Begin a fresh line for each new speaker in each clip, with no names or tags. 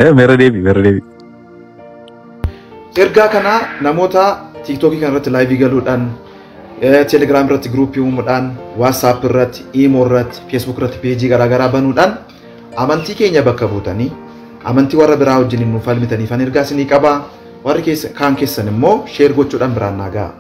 Merah Devi.
Ergaa kana namoota TikTok kanarratti live galuudhaan Telegram irratti group uumuudhaan WhatsApp irratti email irratti Facebook irratti page garaagaraa banuudhaan amantii keenya bakka buutanii amantii warra biraa wajjin nu falmitanii fan ergaa isinii qaba warri kaan keessan immoo share gochuudhaan biraan nagaa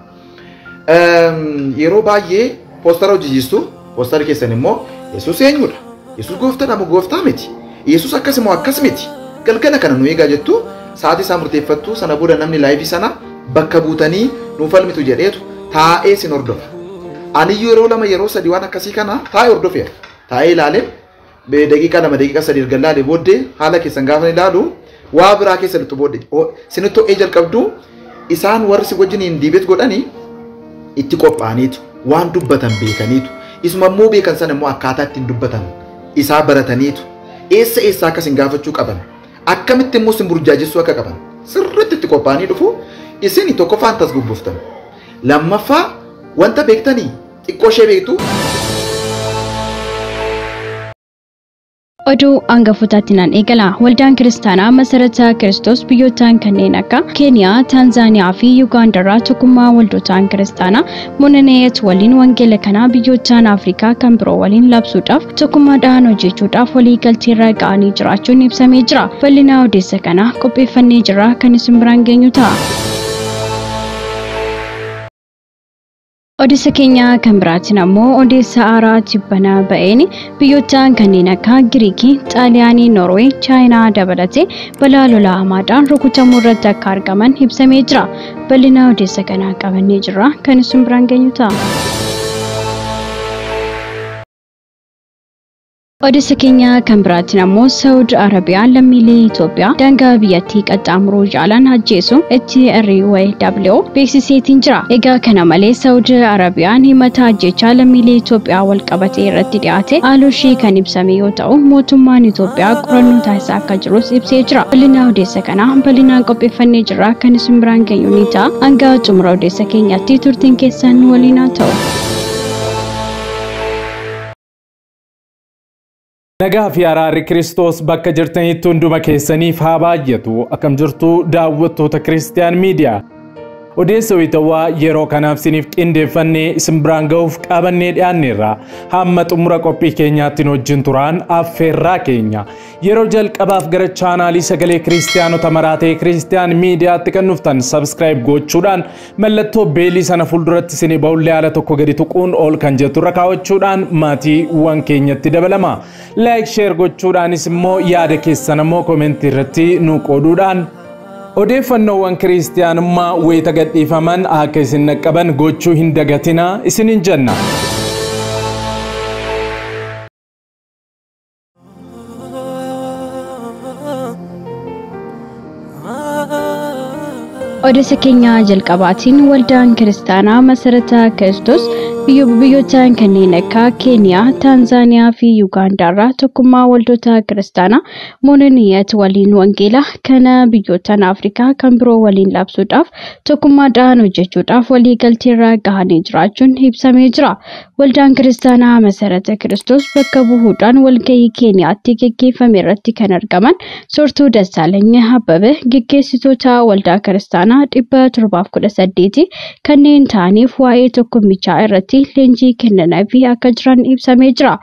yeroo baay'ee poostara hojjechiistu poostara keessan immoo Yesuus eenyudha Yesuus gooftaadha moo gooftaa miti Yesuus akkas moo akkas miti galgala kana nu eegaa jettu sa'aatii isaa murteeffattu sana booda namni live sana bakka buutanii nu falmitu jedheetu taa'ee sin hordofa ani yeroo lama yeroo sadi waan akkasii kana taa'ee hordofeera taa'ee ilaalee daqiiqaa lama daqiiqaa sadi erga ilaalee booddee haala keessan gaafa ilaalu waa biraa keessa lixu booddee sinitoo jalqabdu isaan warri si wajjin diibeet godhanii itti qophaa'aniitu waan dubbatan beekaniitu isuma immoo beekan sana immoo akkaataa ittiin dubbatan isaa barataniitu eessa akka sin gaafachuu qaban akkamitti immoo sin burjaajessuu akka qaban sirriitti itti qophaa'anii dhufu isin tokkoffaan tasgabbuuftan lammaffaa wanta beektanii xiqqoo ishee beektu
Oduu angafutaatiin eegala waldaan kiristaanaa masarata Kiristoos biyyoottan kanneen akka Keeniyaa, Taanzaaniyaa fi Yuugaandaa tokkummaa waldootaan kiristaanaa Monaneet waliin wangeela kana biyyoottan Afrikaa kan biroo waliin labsuudhaaf tokkummaadhaan hojjechuudhaaf walii galteerra ga'anii jiraachuun ibsamee jira. Bal'ina odeessa kana qopheeffannee jira kan isin biraan geenyu ta'a. Odeessa keenya kan biraatiin ammoo odeessa haaraa tibbana ba'een biyyoottan kanneen akka Giriikii, Xaaliyaanii, Noorweey, Chaayinaa dabalatee balaa lolaa hamaadhaan rukutamuu irratti akka argaman ibsamee jira. Bal'ina odeessa kanaa qabannee jirra kan isin biraan geenyu ta'a. Odeessa keenya kan biraatiin ammoo Saudi Arabiyaan lammiilee Itoophiyaa daangaa biyyattii qaxxaamuruu jaalan ajjeesu TRW beeksiseetiin jira. Egaa kana malees Saudi Arabiyaan himata ajjechaa lammiilee Itoophiyaa wal qabatee irratti dhiyaate haaluushii kan ibsame yoo ta'u mootummaan Itoophiyaa qorannoo taasisaa akka jirus ibsee jira. Bal'ina odeessa kanaa bal'inaan qopheeffannee jirra kan isin biraan geenyu ni ta'a. Hanga xumura odeessa keenyaatti turtiin keessan waliin haa ta'u.
Nagaa fi araarri Kiristoos bakka jirtanitti hunduma keessaniif haa baay'atu akkam jirtu daawwattoota Kiristiyaan Miidiyaa. Odeessa wayitawaa yeroo kanaaf siniif qindeeffannee isin biraan ga'uuf qabannee dhiyaanneerra hamma xumura qophii keenyaatti wajjin turaan affeerraa keenya. Yeroo jalqabaaf gara chaanaalii sagalee Kiristiyaanota maraatee Kiristiyaan Miidiyaatti kan dhuftan subscribe gochuudhaan mallattoo beelii sana fuulduratti isinii ba'ullee haala tokko gadi tuquun ol kan jettu irra kaawwachuudhaan maatiiwwan keenyatti dabalama. Like share gochuudhaanis immoo yaada keessan immoo koomentii irratti nu qooduudhaan odeeffannoowwan kiristiyaanummaa wayita gadhiifaman akka isin qaban gochuu hin dagatinaa isinin jenna.
Odeessa keenya jalqabaatiin waldaan kiristaanaa masarata Kiristoos biyyoottan kanneen akka Keeniyaa, Taanzaaniyaa fi Yuugaandaa tokkummaa waldoota kiristaanaa Monaneet waliin wangeela kana biyyoottan Afrikaa kan biroo waliin labsuudhaaf tokkummaadhaan hojjechuudhaaf walii galteerra gahanii jiraachuun ibsamee jira. Waldaan kiristaanaa masarata Kiristoos bakka bu'uudhaan walgahii Keeniyaatti gaggeeffame irratti kan argaman Soortuu Dassaalany Abbabee gaggeessitoota waldaa kiristaanaa 718 kanneen ta'aniif waa'ee tokkummichaa irratti leenjii kennaniif akka jiran ibsamee jira.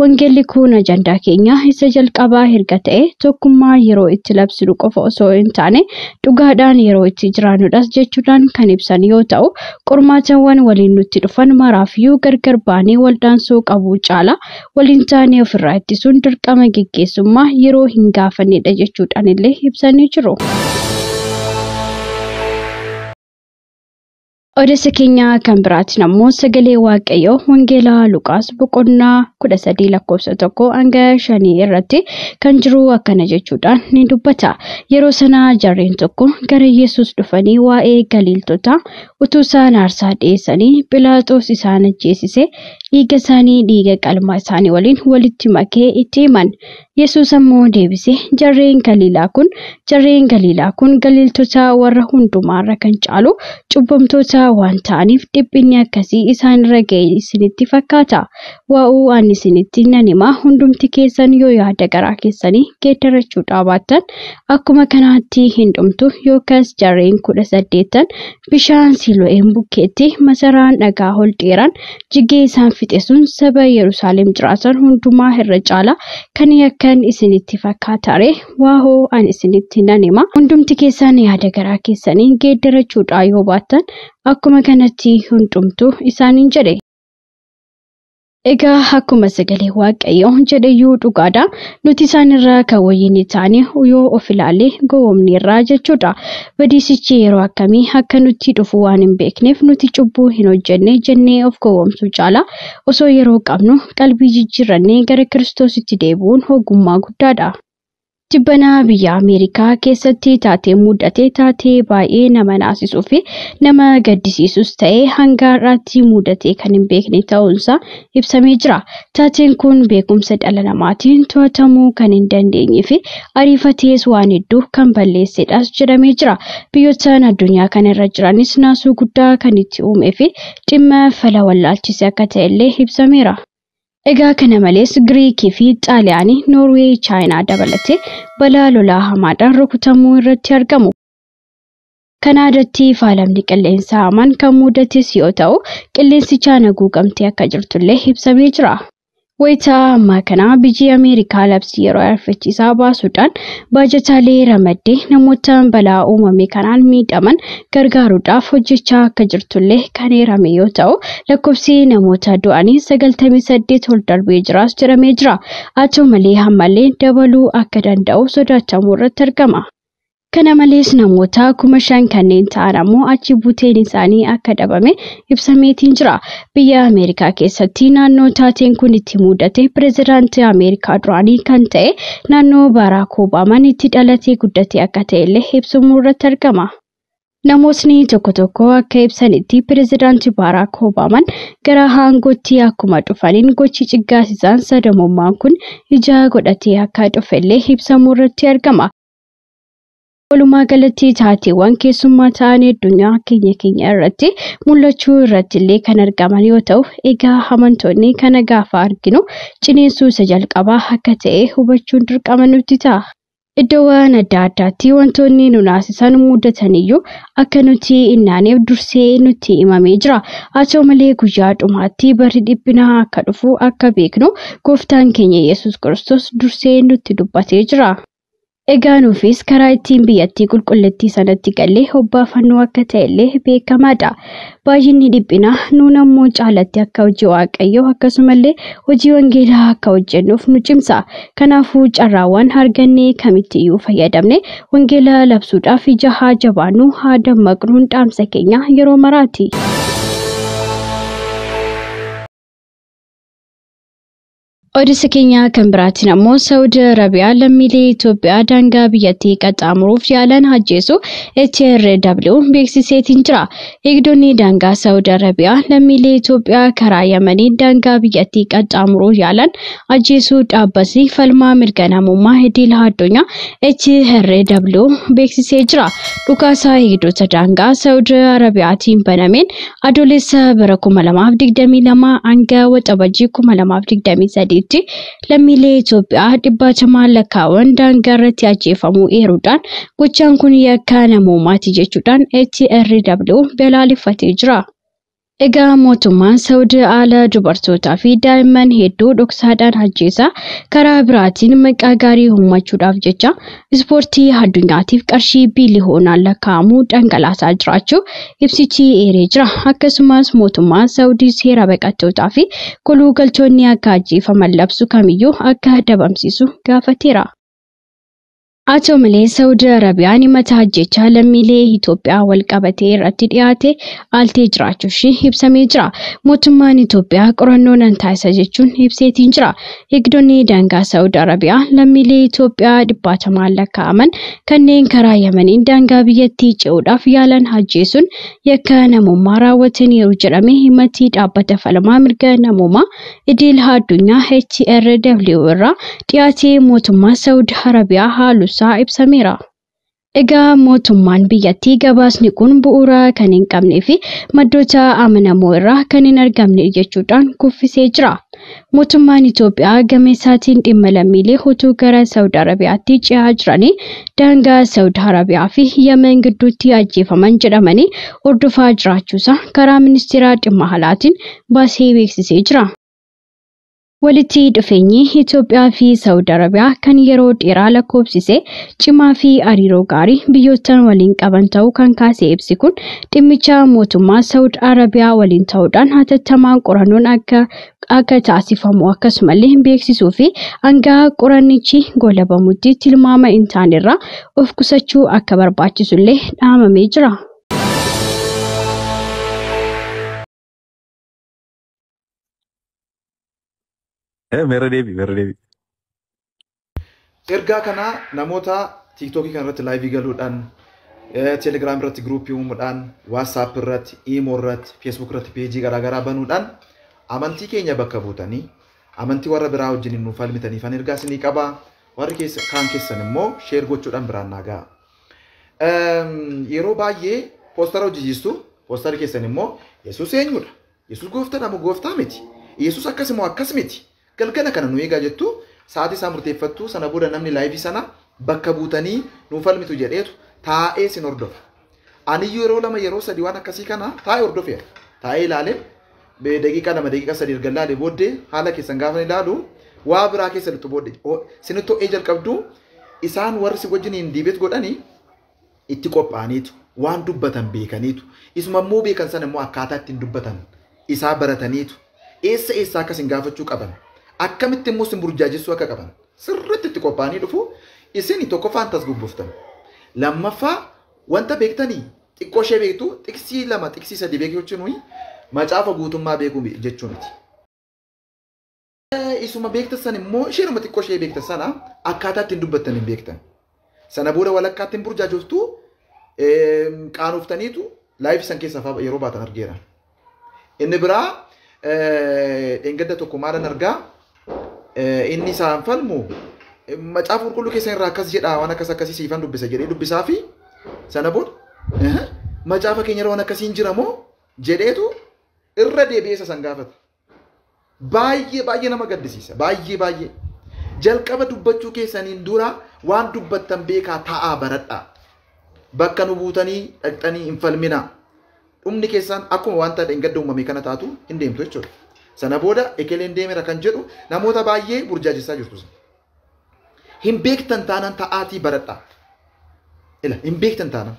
Wangeelli kun ajandaa keenya isa jalqabaa erga ta'e tokkummaa yeroo itti labsinu qofa osoo hin taane dhugaadhaan yeroo itti jiraannudhas jechuudhaan kan ibsan yoo ta'u qormaatawwan waliin nutti dhufan maraafiyyuu gargar baanee waldaansoo qabu caala waliin taanee ofirraa ittisuun dirqama geggeessummaa yeroo hin gaafannedha jechuudhaan illee ibsanii jiru. Odeessa keenya kan biraatiin ammoo sagalee Waaqayyoo Wangeelaa Luqaas boqonnaa 13 lakkoofsa 1 hanga 5 irratti kan jiru akkana jechuudhaan ni dubbata. Yeroo sana jarreen tokko gara Yesuus dhufanii waa'ee Galiiltotaa utuu isaan aarsaa dhiyeessanii Philaaxoos isaan ajjeesise dhiiga isaanii dhiiga qalmaa isaanii waliin walitti makee itti himan. Yesuus ammoo deebisee jarreen Galiilaa kun Galiiltota warra hundumaarra kan caalu cubbamtoota waan ta'aniif dhiphinni akkasii isaanirra ga'e isinitti fakkaata. Waa'uu ani isinitti nan hima, hundumti keessan yoo yaada garaa keessanii geeddarachuu baattan akkuma kanaatti hin dhumtu. Yookaas jarreen 18 bishaan Silo'een bukkeetti masaraan dhagaa ol dheeraan jigee isaan fixe sun saba Yerusaalem jiraatan hundumaa irra caala kan yakkan isinitti fakkaatare. Waa'oo ani isinitti nan hima, hundumti keessan yaada garaa keessanii geeddarachuu yoo baattan akkuma kanatti hin dhumtu isaaniin jedhe. Egaa akkuma sagalee Waaqayyoo jedheyyuu dhugaadha. Nuti isaanirraa kan wayyiin taane yoo of ilaalle gowwoomneerra jechuudha. Badiisichi yeroo akkamii akka nutti dhufu waan hin beekneef nuti cubbuu hin hojjenne jennee of gowwoomsuu caala. Osoo yeroo qabnu qalbii jijjiirrannee gara Kiristoositti deebi'uun ogummaa guddaadha. Jibbana biyya Ameerikaa keessatti taatee mudate taatee baay'ee nama naasisuu fi nama gaddisiisus ta'ee hanga har'aatti mudate kan hin beekne ta'uunsaa ibsamee jira. Taateen kun beekumsa dhala namaatiin to'atamuu kan hin dandeenye fi ariifatees waan hedduu kan balleessedhas jedhamee jira. Biyyoottan addunyaa kana irra jiranis naasuu guddaa kan itti uumee fi dhimma fala wallaalchise akka ta'ellee ibsameera. Egaa kana malees Giriikii fi Xaaliyaanii, Noorweey, Chaayinaa dabalatee balaa lolaa hamaadhaan rukutamuu irratti argamu. Kanaadatti faalamni qilleensaa hamaan kan mudates yoo ta'u, qilleensicha haguugamtee akka jirtullee ibsamee jira. Wayitaa ammaa kana biyyi Ameerikaa labsii yeroo ariifachiisaa baasuudhaan baajataalee ramaddee namoota balaa uumame kanaan miidhaman gargaaruudhaaf hojjechaa akka jirtullee kan eerame yoo ta'u, lakkoofsi namoota du'anii 98 ol darbee jiraas jedhamee jira. Haa ta'u malee ammallee dabaluu akka danda'u sodaachamuu irratti argama. Kana malees namoota 5,000 kanneen ta'an ammoo achi buuteen isaanii akka dhabame ibsameetiin jira. Biyya Ameerikaa keessatti naannoo taateen kun itti mudate pireezidaantii Ameerikaa duraanii kan ta'e naannoo Baraak Obaamaan itti dhalatee guddate akka ta'ellee ibsamuu irratti argama. Namootni tokko akka ibsanitti pireezidaantii Baraak Obaamaan gara aangootti akkuma dhufaniin gochi ciggaasisaan sadamummaan kun ija godhatee akka dhufellee ibsamuu irratti argama. Walumaa galatti taateewwan keessummaa ta'an addunyaa keenya irratti mul'achuu irratti illee kan argaman yoo ta'u, egaa amantoonni kana gaafa arginu ciniinsuu isa jalqabaa akka ta'e hubachuun dirqama nutti ta'a. Iddoowwan adda addaatti wantoonni nu naasisan mudataniyyuu akka nuti innaaneef dursee nutti himamee jira. Haa ta'u malee guyyaa dhumaatti barri dhiphinaa akka dhufu akka beeknu gooftaan keenya Yesuus Kiristoos dursee nutti dubbatee jira. Egaa nuufis karaa ittiin biyyattii qulqulleettii sanatti gallee hobbaafannoo akka ta'ellee beekamaadha. Baay'inni dhiphinaa nuun ammoo caalatti akka hojii Waaqayyoo akkasumallee hojii wangeelaa akka hojjennuuf nu cimsa. Kanaafuu carraawwan argannee kamittiyyuu fayyadamne wangeelaa labsuudhaaf ija haa jabaannu, haa dammaqnuun dhaamsa keenya yeroo maraati. Oduu keenya kan biraatiin ammoo Saudi Arabiyaa lammiilee Itoophiyaa daangaa biyyattii qaxxaamuruuf yaalan ajjeesu HRW beeksiseetiin jira. Eegdonni daangaa Saudi Arabiyaa lammiilee Itoophiyaa karaa Yamanii daangaa biyyattii qaxxaamuruu yaalan ajjeesuu dhaabbati falmaa mirga namummaa idil addunyaa HRW beeksisee jira. Dhukaasaa eegdota daangaa Saudi Arabiyaatiin banameen adoolessa bara 2022 hanga waxabajjii 2023 lammiilee Itoophiyaa 100 lakkaawwan daangaa irratti ajjeefamuu eeruudhaan gochaan kun yakka namummaati jechuudhaan HRW balaaleffatee jira. Egaa mootummaan Saudi haala dubartootaa fi daa'imman hedduu dhoksaadhaan ajjeesaa karaa biraatiin maqaa gaarii uummachuudhaaf jecha ispoortii addunyaatiif qarshii biliyoonaan lakkaa'amu dhangalaasaa jiraachuu ibsichi eeree jira. Akkasumas mootummaan Saudi seera baqattootaa fi kolugaltoonni akka ajjeefaman labsu kamiyyuu akka dabamsiisu gaafateera. Haa malee Saudi Arabiyaan himata ajjechaa lammiilee Itoophiyaa wal qabatee irratti dhiyaate aaltee jiraachuuf ishee ibsamee jira. Mootummaan Itoophiyaa qorannoo nan taasisa jechuun ibseetiin jira. Eegdonni daangaa Saudi Arabiyaa lammiilee Itoophiyaa 100 lakkaa'aman kanneen karaa Yemeniin daangaa biyyattii ce'uudhaaf yaalan ajjeesuun yakka namummaa raawwataniiru jedhamee himati dhaabbata falmaa mirga namummaa idil addunyaa HRW irraa dhiyaatee mootummaa Saudi Arabiyaa haalu ibsameera. Egaa mootummaan biyyattii gabaasni kun bu'uura kan hin qabnee fi maddoota amanamoo irraa kan hin argamne jechuudhaan kuffisee jira. Mootummaan Itoophiyaa gameessaatiin dhimma lammiilee hutuu gara Saudi Arabiyaatti ce'aa jiranii daangaa Saudi Arabiyaa fi Yemen gidduutti ajjeefaman jedhamanii hordofaa jiraachuusaa karaa ministeera dhimma alaatiin baasee beeksisee jira. Walitti dhufeenyi Itoophiyaa fi Saudi Arabiyaa kan yeroo dheeraa lakkoofsise cimaa fi hariiroo gaarii biyyoottan waliin qaban ta'uu kan kaasee ibsi kun dhimmicha mootummaa Saudi Arabiyaa waliin ta'uudhaan hatattamaan qorannoon akka taasifamu akkasumallee beeksisuu fi hanga qorannichi goolabamutti tilmaama hin taanerraa of qusachuu akka barbaachisullee dhaamamee jira.
Merah Devi.
Ergaa kana namoota TikTok kanarratti live galuudhaan, Telegram irratti group uumuudhaan, WhatsApp irratti, Imo irratti, Facebook irratti page garaagaraa banuudhaan amantii keenya bakka buutanii amantii warra biraa wajjin nu falmitanii fan ergaa isinii qaba. Warri kaan keessan immoo share gochuudhaan biraan nagaa. Yeroo baay'ee poostara hojjechiistu, poostara keessan immoo Yesuus eenyudha? Yesuus gooftaadha moo gooftaa miti? Yesuus akkas moo akkas miti? Galgala kana nu eegaa jettu sa'aatii isaa murteeffattu sana booda namni live sana bakka buutanii nu falmitu jedheetu taa'ee sin hordofa. Ani yeroo lama yeroo sadi waan akkasii kana taa'ee hordofeera. Taa'ee ilaalee daqiiqaa 2 daqiiqaa 3 erga ilaalee booddee haala keessan gaafa ilaalu waa biraa keessa lixu booddee sinitto jalqabdu isaan warri si wajjin hin diibeet godhanii itti qophaa'aniitu waan dubbatan beekaniitu isuma immoo beekan sana immoo akkaataa ittiin dubbatan isaa barataniitu eessa akkas hin gaafachuu qaban. Akkamitti immoo sin burjaajessuu akka qaban sirriitti itti qophaa'anii dhufu isin tokkoffaan tasgabbooftan. Lammaffaa wanta beektanii xiqqoo ishee beektu xiqsii 2 xiqsii 3 beekuu jechuun macaafa guutummaa beekuu jechuu miti. Isuma beektan sana immoo isheenuma xiqqoo ishee beektan sana akkaataa ittiin dubbattan hin beektan. Sana booda walakkaa ittiin burjaajoftu qaanoftaniitu live san keessaa yeroo baatan argeera. Inni biraa engadda tokko maalan argaa inni isaan falmu macaafa qulqulluu keessa irraa akkas jedha waan akkasii siifan dubbisa jedhee dubbisaa fi sana booda macaafa keenya irra waan akkasiin jira moo jedheetu irra deebi'ee san gaafata. Baay'ee nama gaddisiisa. Baay'ee jalqaba dubbachuu keessaniin dura waan dubbattan beekaa ta'aa baradhaa. Bakka nu buutanii dhaqxanii hin falminaa. Dhumni keessan akkuma wanta engadda uumame kana taatu hin deemtu jechuudha. Sana booda ekeleen deemera kan jedhu namoota baay'ee burjaajessaa jirtu. Hin beektan taanaan ta'aatii baradhaa. Hin beektan taanaan.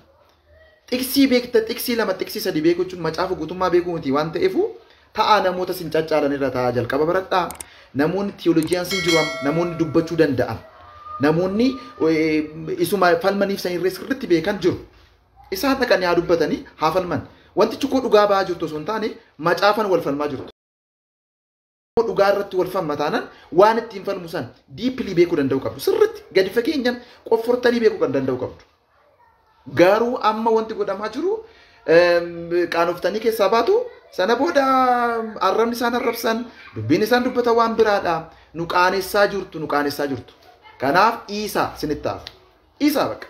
Xiqsii beekta xiqsii 2 xiqsii 3 beekuu jechuun macaafa guutummaa beekuu miti waan ta'eefu ta'aa namoota sin caccaalan irra ta'aa jalqaba baradhaa. Namoonni tiyoolojiyaan sin jiru namoonni dubbachuu danda'an. Namoonni isuma falmaniif san irree sirriitti beekan jiru. Isaan dhaqanii haa dubbatanii haa falman. Wantichi koo dhugaa ba'aa jirtu osoo hin taane macaafan wal falmaa jirtu. Dhugaa irratti wal falma taanaan waan ittiin falmu san diippilii beekuu danda'u qabdu. Sirriitti gadi fageenyaan qoffortanii beekuu kan danda'u qabdu. Garuu amma wanti godhamaa jiru qaanoftanii keessaa baatu sana booda arrabni isaan arrabsan dubbiin isaan dubbata waan biraadha. Nu qaanessaa jirtu. Kanaaf Iisaa sinittaaf. Iisaa bakka.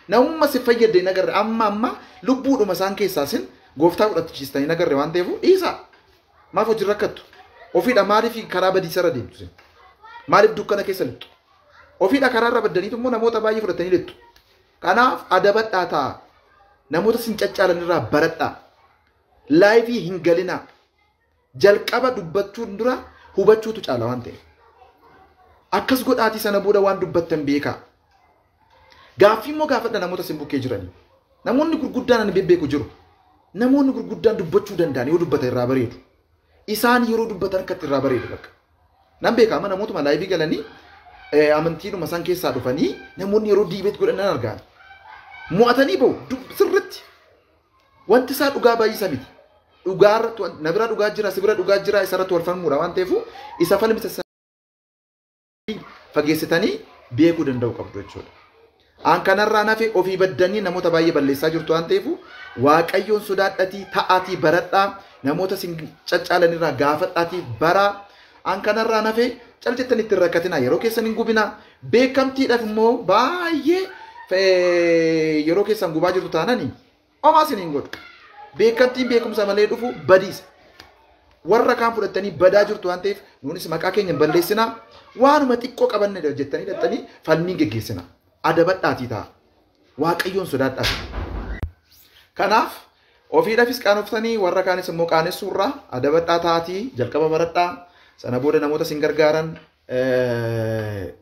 Namummaa si fayyadde nagarre amma lubbuudhuma isaan keessaa sin gooftaa fudhachiistanii nagarre waan ta'eef Iisaa maaf hojii rakkattu. Ofiidha maaliif karaa badiisa irra deemtu sin? Maaliif dukkana keessa lixxu? Ofiidha karaa irra baddaniitu immoo namoota baay'ee fudhatanii lixxu. Kanaaf adabadhaa ta'a. Namoota sin caccaalan irraa baradhaa. Laayivii hin galinaa. Jalqaba dubbachuun dura hubachuutu caala waan ta'eef. Akkas godhaatii sana booda waan dubbattan beekaa. Gaaffii immoo gaafadha namoota sin bukkee jiranii. Namoonni gurguddaan ani bebbeeku jiru. Namoonni gurguddaan dubbachuu danda'an yoo dubbatan irraa bareedu. Isaan yeroo dubbatan akkatti irraa bareedu bakka. Nan beekama namootuma laayivii galanii amantiin masan keessaa dhufanii namoonni yeroo diibeet godhanan argaa. Mo'atanii ba'u sirriitti wanti isaa dhugaa baay'isa miti. Dhugaarratti nabira dhugaa jira sibira dhugaa jira isarratti wal falmuudha waan ta'eef isa falmisa fageessitanii beekuu danda'u qabdu jechuudha. An kanarraa nafe ofii baddanii namoota baay'ee balleessaa jirtu waan ta'eef waaqayyoon sodaadhatii ta'aatii baradhaa namoota sin caccaalanirraa gaafadhaatii bara an kanarraa nafe caljettanii ittiin rakkatina yeroo keessan hin gubina beekamtiidhaaf immoo baay'ee yeroo keessan gubaa jirtu taananii homaa sin hin godhu. Beekamtiin beekumsa malee dhufu badiisa. Warra kaan fudhattanii badaa jirtu waan ta'eef nuunis maqaa keenya hin balleessinaa waanuma xiqqoo qabanne jettanii dhattanii falmii geggeessina. Adabadhaatii ta'a. Waaqayyoon sodaadhaati. Kanaaf ofiidhaafis qaanoftanii warra kaanis immoo qaanessuurraa adabadhaa ta'aatii jalqaba baradhaa sana booda namoota sin gargaaran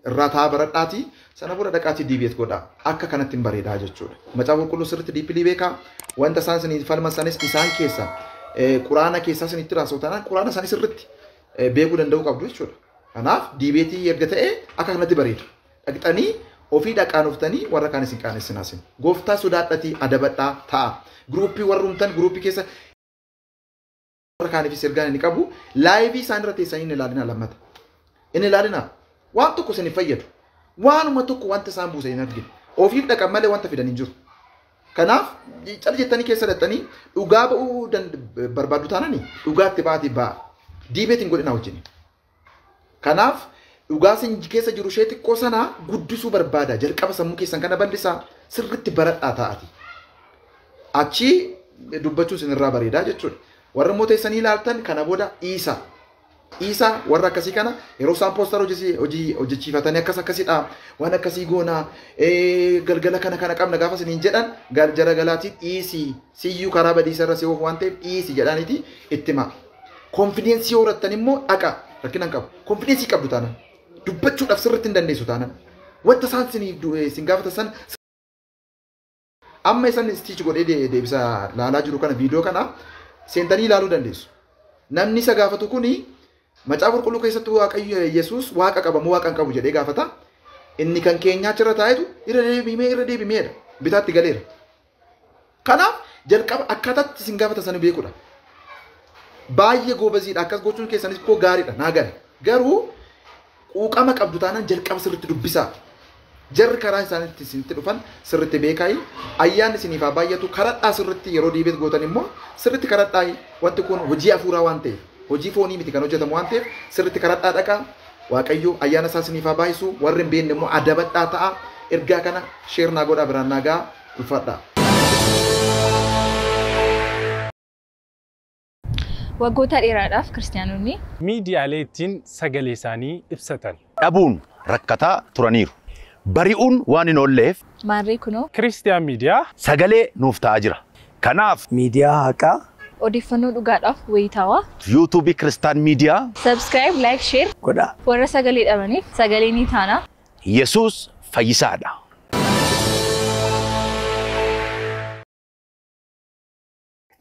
irraa ta'a baradhaatii sana booda dhaqaatii diibeet godhaa akka kanatti hin bareedaa jechuudha. Macaafa qulqulluu sirriitti diippilii beekaa wanta isaan isinii falman sanis isaan keessa quraana keessaa isinitti raasootanaan quraana isaanii sirriitti beekuu danda'uu qabdu jechuudha. Kanaaf diibeetii erga ta'e akka kanatti bareeda. Dhaqxanii ofii dhaqaanoftanii warra kaan isin qaanessinaasin. Gooftaa sodaadhatii adabadhaa ta'a. Guruuppii warrumtan guruuppii keessa warra kaaniifis ergaan inni qabu laayivii isaan irra teessanii inni ilaalina lammata. Inni ilaalina waan tokko isin fayyadu. Waanuma tokko wanta isaan buusan hin argine. Ofiif dhaqan malee wanta fidan hin jiru. Kanaaf cal jettanii keessa dhattanii dhugaa ba'uu barbaadu taananii dhugaatti ba'aatii ba'a. Diibeet hin godhina wajjin. Kanaaf dhugaa sin keessa jiru ishee xiqqoo sana guddisuu barbaada. Jalqaba sammuu keessan kana bal'isaa sirriitti baradhaa ta'ati. Achi dubbachuun isinirraa bareedaa jechuudha. Warra immoo teessanii ilaaltan kana booda Isa warra akkasii kana yeroo isaan poostar hojjechiifatanii akkasiidha waan akkasii goona galgala kana qabna gaafa isiniin jedhan jara galaatii dhiisii siyyuu karaa badiisa irra si'oof waan ta'eef dhiisii jedhaaniiti itti hima. Konfideensii horattan immoo dhaqa rakkina hin qabu. Konfideensii qabdu taanaan dubbachuudhaaf sirriitti hin dandeessu taanaan wanta isaan isin gaafatan san amma isaan istiich godhee deebisa laalaa jiru kana viidiyoo kana seentanii ilaaluu dandeessu. Namni isa gaafatu kuni Macaafa qulqulluu keessatti Waaqayyo Yesuus waaqa qabamu waaqa hin qabu jedhee gaafata. Inni kan keenyaa achirra taa'etu irra deebimeedha. Bitaatti galeera. Kanaaf jalqaba akkaataatti isin gaafata sana beekuudha. Baay'ee goobaziidha. Akkas gochuun keessanis koo gaariidha. Naa gale. Garuu quuqama qabdu taanaan jalqaba sirriitti dubbisaa. Jarri karaa isaaniitti isinitti dhufan sirriitti beekaayi. Ayyaanni isiniif haa baay'atu. Karadhaa sirriitti yeroo diibeet gootan immoo sirriitti karadhaayi. Wanti kun hojii hafuuraa waan ta'eef. Hojii foonii miti kan hojjetamu waan ta'eef sirriitti karadhaa dhaqaa. Waaqayyo ayyaana isaa isiniif haa baay'isu. Warri hin beekne immoo adabadhaa ta'a. Ergaa kana sheer naa godhaa biraan naa gahaa ulfaadhaa.
Waggoota dheeraadhaaf kiristaanonni
miidiyaalee ittiin sagalee isaanii ibsatan
dhabuun rakkataa turaniiru. Bari'uun waan hin oolleef
maarree kunoo
Kiristiyaan miidiyaa
sagalee nuuf ta'aa jira. Kanaaf
miidiyaa haqaa
odeeffannoo dhugaadhaaf wayitaawaa
yuutuubii Kiristaan miidiyaa
subscribe like share
godhaa.
warra sagalee dhabaniif sagalee ni taana.
Yesuus fayyisaadha.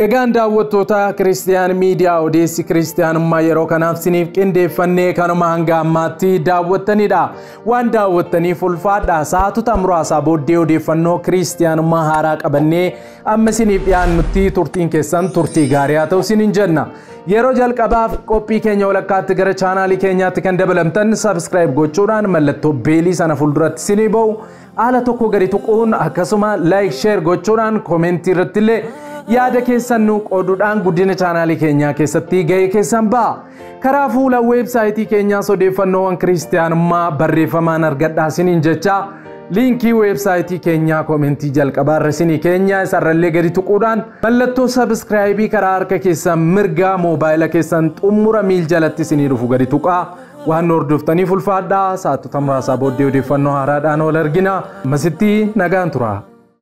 Egaan daawwattoota Kiristiyaan miidiyaa odeessi kiristiyaanummaa yeroo kanaaf siniif qindeeffannee kanuma hanga ammaatti daawwattanidha. Waan daawwattaniif ulfaadha. Sa'aatota muraasaa booddee odeeffannoo kiristiyaanummaa haaraa qabannee amma siniif dhiyaannutti turtiin keessan turtii gaarii haa ta'u sinin jenna. Yeroo jalqabaaf qophii keenya walakkaatti gara chaanaalii keenyaatti kan dabalamtan subscribe gochuudhaan mallattoo beelii sana fuulduratti sinii ba'u haala tokko gadi tuquun akkasuma like share gochuudhaan koomentii irratti illee yaada keessan nu qooduudhaan guddina chaanaalii keenyaa keessatti ga'ee keessan ba'a. Karaa fuula weebsaayitii keenyaas odeeffannoowwan kiristiyaanummaa barreeffamaan argadhaa siniin jecha liinkii weebsaayitii keenyaa koomentii jalqabaarra sinii keenya isarrallee gadi tuquudhaan mallattoo sabskraayibii karaa harka keessan mirgaa moobaayila keessan xummura miil jalatti sinii dhufu gadi tuqaa. Waan hordoftaniif ulfaadhaa. Sa'aatota muraasaa booddee odeeffannoo haaraadhaan wal argina. Masitti nagaan tura.